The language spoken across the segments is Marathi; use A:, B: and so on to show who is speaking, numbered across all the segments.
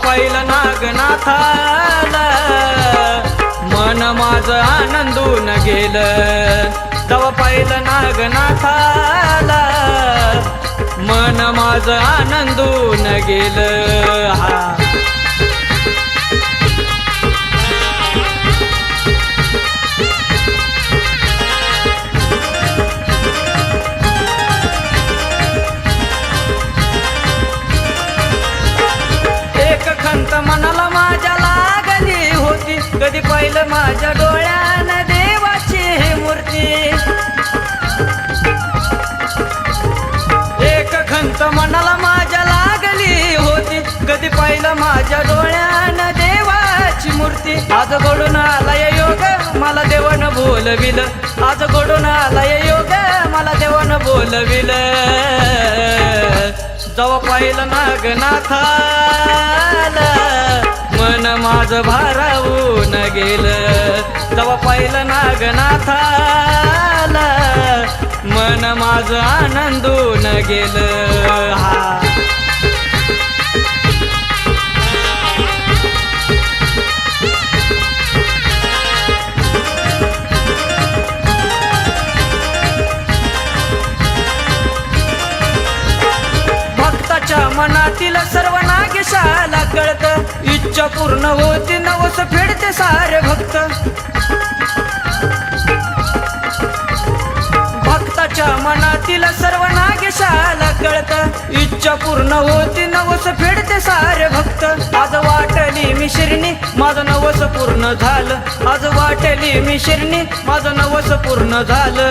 A: पहिलं नागनाथाला मन माझं आनंदून गेलं. तेव्हा पहिलं नागनाथाला मन माझं आनंदून गेलं. हा मनाला माझ्या लागली होती, कधी पाहिलं माझ्या डोळ्यानं देवाची मूर्ती. एक खंत मनाला माझ्या लागली होती, कधी पाहिलं माझ्या डोळ्यानं देवाची मूर्ती. आज घडून आलाय योग मला देवानं बोलविलं, आज घडून आलाय योग मला देवानं बोलविलं. जेव्हा पाहिलं नागनाथाला मन माझं भारावून गेलं. जेव्हा पाहिलं नागनाथाला मन माझं आनंदून गेलं. हा मनातील सर्व नागेशाला कळत, इच्छा पूर्ण होती नवस फेडते सारे भक्त. भक्ताच्या मनातील सर्व नागेशाला कळत, इच्छा पूर्ण होती नवस फेडते सारे भक्त. आज वाटली मी शिरणी माझं नवस पूर्ण झालं, आज वाटली मी शिरणी माझं नवस पूर्ण झालं.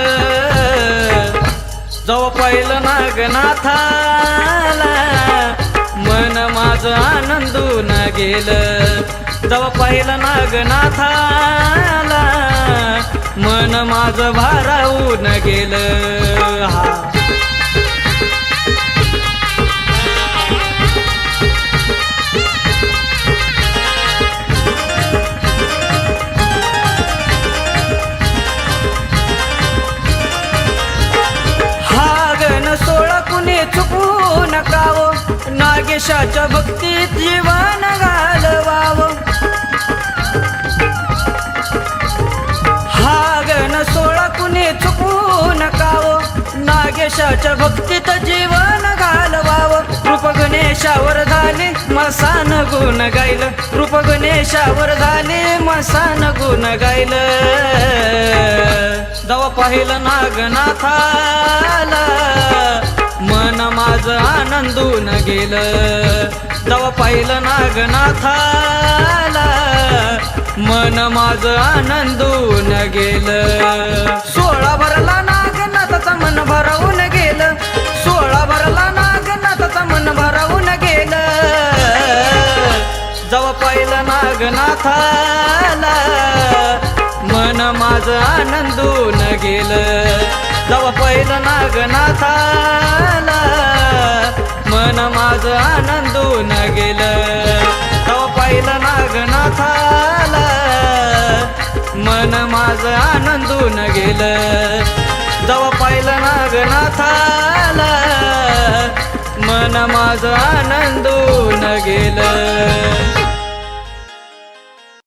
A: जेव्हा पाहिलं नागनाथाला मन माझं आनंदून गेलं. जेव्हा पाहिलं नागनाथाला मन माझं भारावून गेलं. हा चुकू नकाव नागेशाच्या भक्तीत जीवन घालवावं. हागन 16 कुणी चुकू नकाव नागेशाच्या भक्तीत जीवन घालवावं. रूप गणेशावर झाले मसान गुण गायलं, रूप गणेशावर झाले मसान गुण गायलं. जेव्हा पाहिलं नागनाथाला मन माझं आनंदून गेलं. जेव्हा पाहिलं नागनाथाला मन माझं आनंदून गेलं. 16 भरला नागनाथाचा मन भरावून गेलं, 16 भरला नागनाथाचा मन भरावून गेलं. जेव्हा पाहिलं नागनाथाला मन माझं आनंदून गेलं. जेव्हा पाहिलं नागनाथाला मन माझं आनंदून गेलं. तेव्हा पाहिलं नागनाथाला मन माझं आनंदून गेलं. जेव्हा पाहिलं नागनाथाला मन माझं आनंदून गेलं.